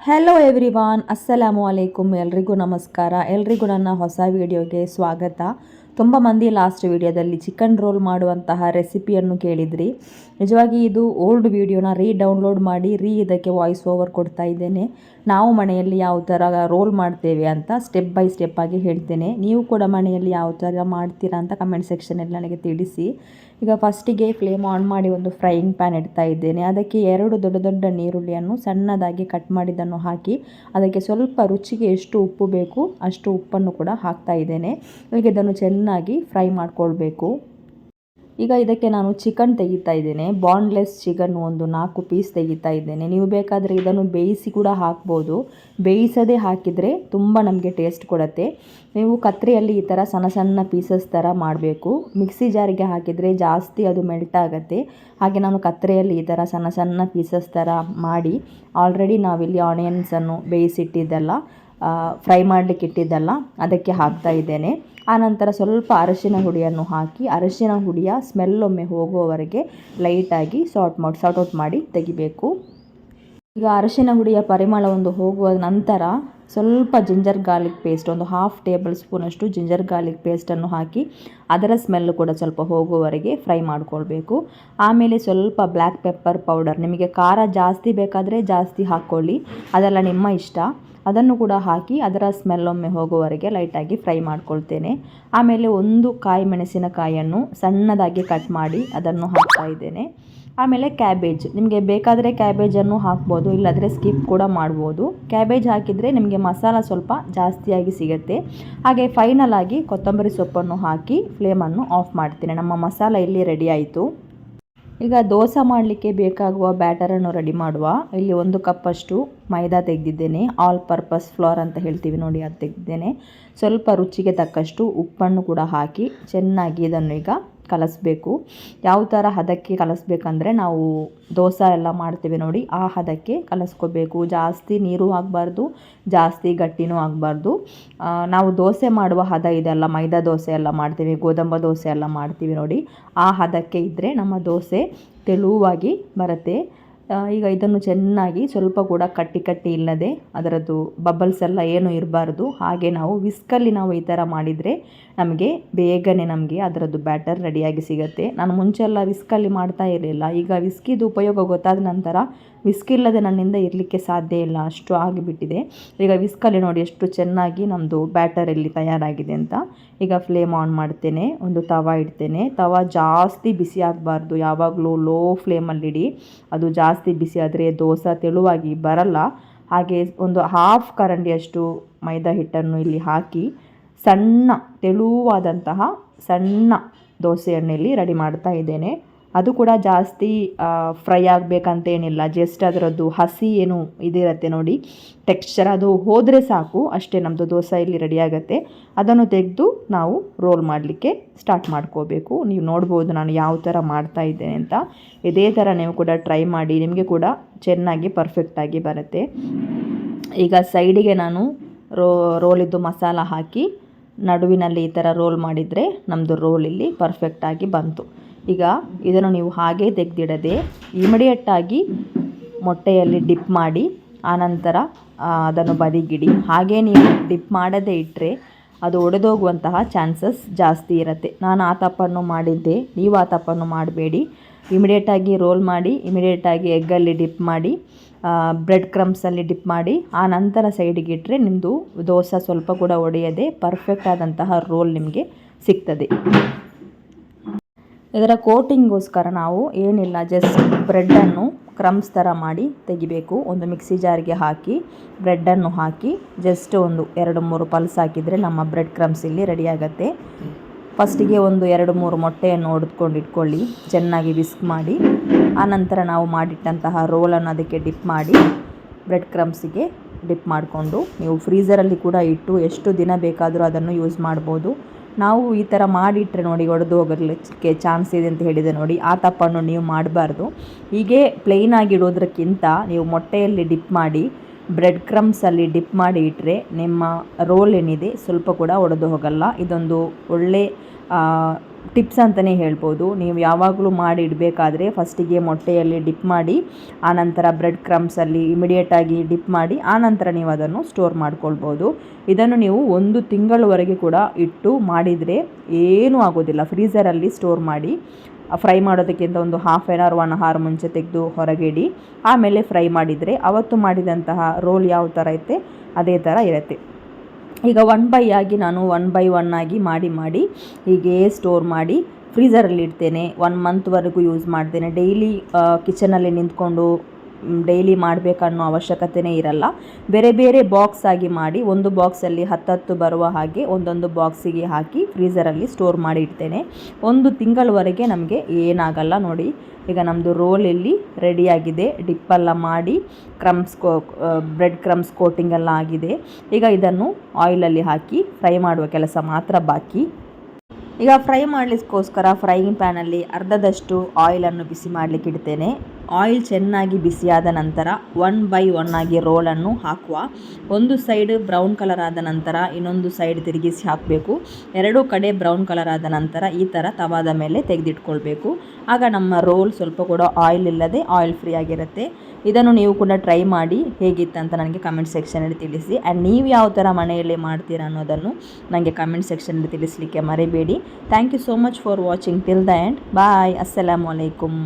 Hello everyone, ಅಸ್ಸಲಾಮು ಅಲೈಕುಮ್. ಎಲ್ರಿಗೂ ನಮಸ್ಕಾರ. ಎಲ್ರಿಗೂ ನನ್ನ ಹೊಸ ವಿಡಿಯೋಗೆ ಸ್ವಾಗತ. ತುಂಬ ಮಂದಿ ಲಾಸ್ಟ್ ವಿಡಿಯೋದಲ್ಲಿ ಚಿಕನ್ ರೋಲ್ ಮಾಡುವಂತಹ ರೆಸಿಪಿಯನ್ನು ಕೇಳಿದ್ರಿ. ನಿಜವಾಗಿ ಇದು ಓಲ್ಡ್ ವಿಡಿಯೋನ ಡೌನ್ಲೋಡ್ ಮಾಡಿ ಇದಕ್ಕೆ ವಾಯ್ಸ್ ಓವರ್ ಕೊಡ್ತಾ ಇದ್ದೇನೆ. ನಾವು ಮನೆಯಲ್ಲಿ ಯಾವ ಥರ ರೋಲ್ ಮಾಡ್ತೇವೆ ಅಂತ ಸ್ಟೆಪ್ ಬೈ ಸ್ಟೆಪ್ ಆಗಿ ಹೇಳ್ತೇನೆ. ನೀವು ಕೂಡ ಮನೆಯಲ್ಲಿ ಯಾವ ಥರ ಮಾಡ್ತೀರಾ ಅಂತ ಕಮೆಂಟ್ ಸೆಕ್ಷನಲ್ಲಿ ನನಗೆ ತಿಳಿಸಿ. ಈಗ ಫಸ್ಟಿಗೆ ಫ್ಲೇಮ್ ಆನ್ ಮಾಡಿ ಒಂದು ಫ್ರೈಯಿಂಗ್ ಪ್ಯಾನ್ ಇಡ್ತಾ ಇದ್ದೇನೆ. ಅದಕ್ಕೆ 2 ದೊಡ್ಡ ದೊಡ್ಡ ನೀರುಳ್ಳಿಯನ್ನು ಸಣ್ಣದಾಗಿ ಕಟ್ ಮಾಡಿದ್ದನ್ನು ಹಾಕಿ ಅದಕ್ಕೆ ಸ್ವಲ್ಪ ರುಚಿಗೆ ಎಷ್ಟು ಉಪ್ಪು ಬೇಕು ಅಷ್ಟು ಉಪ್ಪನ್ನು ಕೂಡ ಹಾಕ್ತಾ ಇದ್ದೇನೆ. ಈಗ ಇದನ್ನು ಚೆನ್ನಾಗಿ ಫ್ರೈ ಮಾಡಿಕೊಳ್ಬೇಕು. ಈಗ ಇದಕ್ಕೆ ನಾನು ಚಿಕನ್ ತೆಗಿತಾ ಇದ್ದೇನೆ. ಬಾನ್ಲೆಸ್ ಚಿಕನ್ ಒಂದು 4 ಪೀಸ್ ತೆಗಿತಾ ಇದ್ದೇನೆ. ನೀವು ಬೇಕಾದರೆ ಇದನ್ನು ಬೇಯಿಸಿ ಕೂಡ ಹಾಕ್ಬೋದು. ಬೇಯಿಸದೇ ಹಾಕಿದರೆ ತುಂಬ ನಮಗೆ ಟೇಸ್ಟ್ ಕೊಡುತ್ತೆ. ನೀವು ಕತ್ರಿಯಲ್ಲಿ ಈ ಥರ ಸಣ್ಣ ಸಣ್ಣ ಪೀಸಸ್ ಥರ ಮಾಡಬೇಕು. ಮಿಕ್ಸಿ ಜಾರಿಗೆ ಹಾಕಿದರೆ ಜಾಸ್ತಿ ಅದು ಮೆಲ್ಟ್ ಆಗುತ್ತೆ. ಹಾಗೆ ನಾನು ಕತ್ರಿಯಲ್ಲಿ ಈ ಥರ ಸಣ್ಣ ಸಣ್ಣ ಪೀಸಸ್ ಥರ ಮಾಡಿ ಆಲ್ರೆಡಿ ನಾವಿಲ್ಲಿ ಆನಿಯನ್ಸನ್ನು ಬೇಯಿಸಿಟ್ಟಿದ್ದಲ್ಲ, ಫ್ರೈ ಮಾಡಲಿಕ್ಕೆ ಇಟ್ಟಿದ್ದಲ್ಲ, ಅದಕ್ಕೆ ಹಾಕ್ತಾ ಇದ್ದೇನೆ. ಆನಂತರ ಸ್ವಲ್ಪ ಅರಶಿನ ಹುಡಿಯನ್ನು ಹಾಕಿ ಅರಶಿನ ಹುಡಿಯ ಸ್ಮೆಲ್ಲೊಮ್ಮೆ ಹೋಗುವವರೆಗೆ ಲೈಟಾಗಿ ಸಾರ್ಟ್ ಔಟ್ ಮಾಡಿ ತೆಗಿಬೇಕು. ಈಗ ಅರಶಿನ ಹುಡಿಯ ಪರಿಮಳ ಒಂದು ಹೋಗುವ ನಂತರ ಸ್ವಲ್ಪ ಜಿಂಜರ್ ಗಾರ್ಲಿಕ್ ಪೇಸ್ಟ್, ಒಂದು 1/2 ಟೇಬಲ್ ಸ್ಪೂನಷ್ಟು ಜಿಂಜರ್ ಗಾರ್ಲಿಕ್ ಪೇಸ್ಟನ್ನು ಹಾಕಿ ಅದರ ಸ್ಮೆಲ್ಲು ಕೂಡ ಸ್ವಲ್ಪ ಹೋಗುವವರೆಗೆ ಫ್ರೈ ಮಾಡಿಕೊಳ್ಬೇಕು. ಆಮೇಲೆ ಸ್ವಲ್ಪ ಬ್ಲ್ಯಾಕ್ ಪೆಪ್ಪರ್ ಪೌಡರ್, ನಿಮಗೆ ಖಾರ ಜಾಸ್ತಿ ಬೇಕಾದರೆ ಜಾಸ್ತಿ ಹಾಕ್ಕೊಳ್ಳಿ, ಅದೆಲ್ಲ ನಿಮ್ಮ ಇಷ್ಟ. ಅದನ್ನು ಕೂಡ ಹಾಕಿ ಅದರ ಸ್ಮೆಲ್ಲೊಮ್ಮೆ ಹೋಗುವವರೆಗೆ ಲೈಟಾಗಿ ಫ್ರೈ ಮಾಡ್ಕೊಳ್ತೇನೆ. ಆಮೇಲೆ 1 ಕಾಯಿ ಮೆಣಸಿನಕಾಯಿಯನ್ನು ಸಣ್ಣದಾಗಿ ಕಟ್ ಮಾಡಿ ಅದನ್ನು ಹಾಕ್ತಾ ಇದ್ದೇನೆ. ಆಮೇಲೆ ಕ್ಯಾಬೇಜ್, ನಿಮಗೆ ಬೇಕಾದರೆ ಕ್ಯಾಬೇಜನ್ನು ಹಾಕ್ಬೋದು, ಇಲ್ಲಾಂದರೆ ಸ್ಕಿಪ್ ಕೂಡ ಮಾಡ್ಬೋದು. ಕ್ಯಾಬೇಜ್ ಹಾಕಿದರೆ ನಿಮಗೆ ಮಸಾಲ ಸ್ವಲ್ಪ ಜಾಸ್ತಿಯಾಗಿ ಸಿಗುತ್ತೆ. ಹಾಗೆ ಫೈನಲ್ ಆಗಿ ಕೊತ್ತಂಬರಿ ಸೊಪ್ಪನ್ನು ಹಾಕಿ ಫ್ಲೇಮನ್ನು ಆಫ್ ಮಾಡ್ತೇನೆ. ನಮ್ಮ ಮಸಾಲ ಇಲ್ಲಿ ರೆಡಿ ಆಯಿತು. ಈಗ ದೋಸೆ ಮಾಡಲಿಕ್ಕೆ ಬೇಕಾಗುವ ಬ್ಯಾಟರನ್ನು ರೆಡಿ ಮಾಡುವ. ಇಲ್ಲಿ 1 ಕಪ್ಪಷ್ಟು ಮೈದಾ ತೆಗೆದಿದ್ದೇನೆ. ಆಲ್ ಪರ್ಪಸ್ ಫ್ಲೋರ್ ಅಂತ ಹೇಳ್ತೀವಿ ನೋಡಿ, ಅದು ತೆಗೆದಿದ್ದೇನೆ. ಸ್ವಲ್ಪ ರುಚಿಗೆ ತಕ್ಕಷ್ಟು ಉಪ್ಪನ್ನು ಕೂಡ ಹಾಕಿ ಚೆನ್ನಾಗಿ ಇದನ್ನು ಈಗ ಕಲಸಬೇಕು. ಯಾವ ಥರ ಹದಕ್ಕೆ ಕಲಸಬೇಕಂದ್ರೆ ನಾವು ದೋಸೆ ಎಲ್ಲ ಮಾಡ್ತೀವಿ ನೋಡಿ, ಆ ಹದಕ್ಕೆ ಕಲಸ್ಕೋಬೇಕು. ಜಾಸ್ತಿ ನೀರು ಆಗಬಾರ್ದು, ಜಾಸ್ತಿ ಗಟ್ಟಿನೂ ಆಗಬಾರ್ದು. ನಾವು ದೋಸೆ ಮಾಡುವ ಹದ ಇದೆಲ್ಲ, ಮೈದಾ ದೋಸೆ ಎಲ್ಲ ಮಾಡ್ತೀವಿ, ಗೋಧಂಬಿ ದೋಸೆ ಎಲ್ಲ ಮಾಡ್ತೀವಿ ನೋಡಿ, ಆ ಹದಕ್ಕೆ ಇದ್ದರೆ ನಮ್ಮ ದೋಸೆ ತೆಳುವಾಗಿ ಬರುತ್ತೆ. ಈಗ ಇದನ್ನು ಚೆನ್ನಾಗಿ ಸ್ವಲ್ಪ ಕೂಡ ಕಟ್ಟಿ ಇಲ್ಲದೆ ಅದರದ್ದು ಬಬಲ್ಸ್ ಎಲ್ಲ ಏನು ಇರಬಾರ್ದು. ಹಾಗೆ ನಾವು ವಿಸ್ಕಲ್ಲಿ ನಾವು ಈ ಥರ ಮಾಡಿದರೆ ನಮಗೆ ಬೇಗನೆ ಅದರದ್ದು ಬ್ಯಾಟರ್ ರೆಡಿಯಾಗಿ ಸಿಗುತ್ತೆ. ನಾನು ಮುಂಚೆಲ್ಲ ವಿಸ್ಕಲ್ಲಿ ಮಾಡ್ತಾ ಇರಲಿಲ್ಲ. ಈಗ ವಿಸ್ಕಿದು ಉಪಯೋಗ ಗೊತ್ತಾದ ನಂತರ ವಿಸ್ಕ್ ಇಲ್ಲದೆ ನನ್ನಿಂದ ಇರಲಿಕ್ಕೆ ಸಾಧ್ಯ ಇಲ್ಲ, ಅಷ್ಟು ಆಗಿಬಿಟ್ಟಿದೆ. ಈಗ ವಿಸ್ಕಲ್ಲಿ ನೋಡಿ ಎಷ್ಟು ಚೆನ್ನಾಗಿ ನಮ್ಮದು ಬ್ಯಾಟರ್ ಇಲ್ಲಿ ತಯಾರಾಗಿದೆ ಅಂತ. ಈಗ ಫ್ಲೇಮ್ ಆನ್ ಮಾಡ್ತೇನೆ. ಒಂದು ತವ ಇಡ್ತೇನೆ. ತವ ಜಾಸ್ತಿ ಬಿಸಿ ಆಗಬಾರ್ದು, ಯಾವಾಗಲೂ ಲೋ ಫ್ಲೇಮಲ್ಲಿಡಿ. ಅದು ಜಾಸ್ತಿ ಬಿಸಿ ಆದರೆ ದೋಸೆ ತೆಳುವಾಗಿ ಬರಲ್ಲ. ಹಾಗೆ ಒಂದು 1/2 ಕರಂಡಿಯಷ್ಟು ಮೈದಾ ಹಿಟ್ಟನ್ನು ಇಲ್ಲಿ ಹಾಕಿ ತೆಳುವಾದಂತಹ ಸಣ್ಣ ದೋಸೆಯನ್ನು ಇಲ್ಲಿ ರೆಡಿ ಮಾಡ್ತಾ ಇದ್ದೇನೆ. ಅದು ಕೂಡ ಜಾಸ್ತಿ ಫ್ರೈ ಆಗಬೇಕಂತೇನಿಲ್ಲ, ಜಸ್ಟ್ ಅದರದ್ದು ಹಸಿ ಏನು ಇದಿರುತ್ತೆ ನೋಡಿ ಟೆಕ್ಸ್ಚರ್, ಅದು ಹೋದರೆ ಸಾಕು, ಅಷ್ಟೇ ನಮ್ಮದು ದೋಸೆ ಇಲ್ಲಿ ರೆಡಿ ಆಗುತ್ತೆ. ಅದನ್ನು ತೆಗೆದು ನಾವು ರೋಲ್ ಮಾಡಲಿಕ್ಕೆ ಸ್ಟಾರ್ಟ್ ಮಾಡ್ಕೋಬೇಕು. ನೀವು ನೋಡ್ಬೋದು ನಾನು ಯಾವ ಥರ ಮಾಡ್ತಾ ಇದ್ದೇನೆ ಅಂತ. ಇದೇ ಥರ ನೀವು ಕೂಡ ಟ್ರೈ ಮಾಡಿ, ನಿಮಗೆ ಕೂಡ ಚೆನ್ನಾಗಿ ಪರ್ಫೆಕ್ಟಾಗಿ ಬರುತ್ತೆ. ಈಗ ಸೈಡಿಗೆ ನಾನು ರೋಲಿದ್ದು ಮಸಾಲ ಹಾಕಿ ನಡುವಿನಲ್ಲಿ ಈ ಥರ ರೋಲ್ ಮಾಡಿದರೆ ನಮ್ಮದು ರೋಲ್ ಇಲ್ಲಿ ಪರ್ಫೆಕ್ಟಾಗಿ ಬಂತು. ಈಗ ಇದನ್ನು ನೀವು ಹಾಗೇ ತೆಗೆದಿಡದೆ ಇಮಿಡಿಯೇಟಾಗಿ ಮೊಟ್ಟೆಯಲ್ಲಿ ಡಿಪ್ ಮಾಡಿ ಆನಂತರ ಅದನ್ನು ಬದಿಗಿಡಿ. ಹಾಗೇ ನೀವು ಡಿಪ್ ಮಾಡದೇ ಇಟ್ಟರೆ ಅದು ಒಡೆದೋಗುವಂತಹ ಚಾನ್ಸಸ್ ಜಾಸ್ತಿ ಇರುತ್ತೆ. ನಾನು ಆ ತಪ್ಪನ್ನು ಮಾಡಿದ್ದೆ, ನೀವು ಆ ತಪ್ಪನ್ನು ಮಾಡಬೇಡಿ. ಇಮಿಡಿಯೇಟಾಗಿ ರೋಲ್ ಮಾಡಿ, ಇಮಿಡಿಯೇಟಾಗಿ ಎಗ್ಗಲ್ಲಿ ಡಿಪ್ ಮಾಡಿ, ಬ್ರೆಡ್ ಕ್ರಮ್ಸಲ್ಲಿ ಡಿಪ್ ಮಾಡಿ ಆ ನಂತರ ಸೈಡಿಗೆ ಇಟ್ಟರೆ ನಿಮ್ಮದು ದೋಸೆ ಸ್ವಲ್ಪ ಕೂಡ ಒಡೆಯದೆ ಪರ್ಫೆಕ್ಟ್ ಆದಂತಹ ರೋಲ್ ನಿಮಗೆ ಸಿಗ್ತದೆ. ಇದರ ಕೋಟಿಂಗ್ಗೋಸ್ಕರ ನಾವು ಏನಿಲ್ಲ, ಜಸ್ಟ್ ಬ್ರೆಡ್ಡನ್ನು ಕ್ರಮ್ಸ್ ಥರ ಮಾಡಿ ತೆಗಿಬೇಕು. ಒಂದು ಮಿಕ್ಸಿ ಜಾರಿಗೆ ಹಾಕಿ ಬ್ರೆಡ್ಡನ್ನು ಹಾಕಿ ಜಸ್ಟ್ ಒಂದು 2-3 ಪಲ್ಸ್ ಹಾಕಿದರೆ ನಮ್ಮ ಬ್ರೆಡ್ ಕ್ರಮ್ಸ್ ಇಲ್ಲಿ ರೆಡಿ ಆಗುತ್ತೆ. ಫಸ್ಟಿಗೆ ಒಂದು 2-3 ಮೊಟ್ಟೆಯನ್ನು ಹೊಡೆದುಕೊಂಡು ಇಟ್ಕೊಳ್ಳಿ, ಚೆನ್ನಾಗಿ ವಿಸ್ಕ್ ಮಾಡಿ. ಆನಂತರ ನಾವು ಮಾಡಿಟ್ಟಂತಹ ರೋಲನ್ನು ಅದಕ್ಕೆ ಡಿಪ್ ಮಾಡಿ ಬ್ರೆಡ್ ಕ್ರಮ್ಸಿಗೆ ಡಿಪ್ ಮಾಡಿಕೊಂಡು ನೀವು ಫ್ರೀಝರಲ್ಲಿ ಕೂಡ ಇಟ್ಟು ಎಷ್ಟು ದಿನ ಬೇಕಾದರೂ ಅದನ್ನು ಯೂಸ್ ಮಾಡ್ಬೋದು. ನಾವು ಈ ಥರ ಮಾಡಿಟ್ರೆ ನೋಡಿ ಒಡೆದು ಹೋಗಲಿಕ್ಕೆ ಚಾನ್ಸ್ ಇದೆ ಅಂತ ಹೇಳಿದೆ ನೋಡಿ, ಆ ತಪ್ಪನ್ನು ನೀವು ಮಾಡಬಾರ್ದು. ಹೀಗೆ ಪ್ಲೇನಾಗಿ ಇಡೋದಕ್ಕಿಂತ ನೀವು ಮೊಟ್ಟೆಯಲ್ಲಿ ಡಿಪ್ ಮಾಡಿ ಬ್ರೆಡ್ ಕ್ರಮ್ಸಲ್ಲಿ ಡಿಪ್ ಮಾಡಿ ಇಟ್ಟರೆ ನಿಮ್ಮ ರೋಲ್ ಏನಿದೆ ಸ್ವಲ್ಪ ಕೂಡ ಒಡೆದು ಹೋಗಲ್ಲ. ಇದೊಂದು ಒಳ್ಳೆ ಟಿಪ್ಸ್ ಅಂತಲೇ ಹೇಳ್ಬೋದು. ನೀವು ಯಾವಾಗಲೂ ಮಾಡಿ ಇಡಬೇಕಾದ್ರೆ ಫಸ್ಟಿಗೆ ಮೊಟ್ಟೆಯಲ್ಲಿ ಡಿಪ್ ಮಾಡಿ, ಆನಂತರ ಬ್ರೆಡ್ ಕ್ರಮ್ಸಲ್ಲಿ ಇಮಿಡಿಯೇಟಾಗಿ ಡಿಪ್ ಮಾಡಿ, ಆನಂತರ ನೀವು ಅದನ್ನು ಸ್ಟೋರ್ ಮಾಡ್ಕೊಳ್ಬೋದು. ಇದನ್ನು ನೀವು 1 ತಿಂಗಳವರೆಗೆ ಕೂಡ ಇಟ್ಟು ಮಾಡಿದರೆ ಏನೂ ಆಗೋದಿಲ್ಲ. ಫ್ರೀಝರಲ್ಲಿ ಸ್ಟೋರ್ ಮಾಡಿ ಫ್ರೈ ಮಾಡೋದಕ್ಕಿಂತ ಒಂದು ಹಾಫ್ ಆನ್ ಅವರ್ 1 ಅವರ್ ಮುಂಚೆ ತೆಗೆದು ಹೊರಗೆ ಇಡಿ. ಆಮೇಲೆ ಫ್ರೈ ಮಾಡಿದರೆ ಅವತ್ತು ಮಾಡಿದಂತಹ ರೋಲ್ ಯಾವ ಥರ ಇರುತ್ತೆ ಅದೇ ಥರ ಇರುತ್ತೆ. ಈಗ 1 ಬೈ ಆಗಿ ನಾನು 1 ಬೈ 1 ಆಗಿ ಮಾಡಿ ಹೀಗೆ ಸ್ಟೋರ್ ಮಾಡಿ ಫ್ರೀಝರಲ್ಲಿ ಇಡ್ತೇನೆ. 1 ಮಂತ್ವರೆಗೂ ಯೂಸ್ ಮಾಡ್ತೇನೆ. ಡೈಲಿ ಕಿಚನಲ್ಲಿ ನಿಂತ್ಕೊಂಡು ಡೈಲಿ ಮಾಡಬೇಕನ್ನೋ ಅವಶ್ಯಕತೆಯೇ ಇರಲ್ಲ. ಬೇರೆ ಬೇರೆ ಬಾಕ್ಸ್ ಆಗಿ ಮಾಡಿ, ಒಂದು ಬಾಕ್ಸಲ್ಲಿ 10 ಬರುವ ಹಾಗೆ ಒಂದೊಂದು ಬಾಕ್ಸಿಗೆ ಹಾಕಿ ಫ್ರೀಝರಲ್ಲಿ ಸ್ಟೋರ್ ಮಾಡಿ ಇಡ್ತೇನೆ. 1 ತಿಂಗಳವರೆಗೆ ನಮಗೆ ಏನಾಗಲ್ಲ. ನೋಡಿ, ಈಗ ನಮ್ಮದು ರೋಲ್ ಇಲ್ಲಿ ರೆಡಿಯಾಗಿದೆ. ಡಿಪ್ಪೆಲ್ಲ ಮಾಡಿ ಬ್ರೆಡ್ ಕ್ರಮ್ಸ್ ಕೋಟಿಂಗ್ ಎಲ್ಲ ಆಗಿದೆ. ಈಗ ಇದನ್ನು ಆಯಿಲಲ್ಲಿ ಹಾಕಿ ಫ್ರೈ ಮಾಡುವ ಕೆಲಸ ಮಾತ್ರ ಬಾಕಿ. ಈಗ ಫ್ರೈ ಮಾಡಲಿಕ್ಕೋಸ್ಕರ ಫ್ರೈಯಿಂಗ್ ಪ್ಯಾನಲ್ಲಿ ಅರ್ಧದಷ್ಟು ಆಯಿಲನ್ನು ಬಿಸಿ ಮಾಡಲಿಕ್ಕೆ ಇಡ್ತೇನೆ. ಆಯಿಲ್ ಚೆನ್ನಾಗಿ ಬಿಸಿಯಾದ ನಂತರ 1 ಬೈ 1 ಆಗಿ ರೋಲನ್ನು ಹಾಕುವ. ಒಂದು ಸೈಡ್ ಬ್ರೌನ್ ಕಲರ್ ಆದ ನಂತರ ಇನ್ನೊಂದು ಸೈಡ್ ತಿರುಗಿಸಿ ಹಾಕಬೇಕು. 2 ಕಡೆ ಬ್ರೌನ್ ಕಲರ್ ಆದ ನಂತರ ಈ ಥರ ತವಾದ ಮೇಲೆ ತೆಗೆದಿಟ್ಕೊಳ್ಬೇಕು. ಆಗ ನಮ್ಮ ರೋಲ್ ಸ್ವಲ್ಪ ಕೂಡ ಆಯಿಲ್ ಇಲ್ಲದೆ ಆಯಿಲ್ ಫ್ರೀ ಆಗಿರುತ್ತೆ. ಇದನ್ನು ನೀವು ಕೂಡ ಟ್ರೈ ಮಾಡಿ ಹೇಗಿತ್ತಂತ ನನಗೆ ಕಮೆಂಟ್ ಸೆಕ್ಷನಲ್ಲಿ ತಿಳಿಸಿ. ಆ್ಯಂಡ್ ನೀವು ಯಾವ ಥರ ಮನೆಯಲ್ಲೇ ಮಾಡ್ತೀರಾ ಅನ್ನೋದನ್ನು ನನಗೆ ಕಮೆಂಟ್ ಸೆಕ್ಷನಲ್ಲಿ ತಿಳಿಸಲಿಕ್ಕೆ ಮರಿಬೇಡಿ. Thank you so much for watching till the end. Bye. ಅಸ್ಸಲಾಮು ಅಲೈಕುಮ್.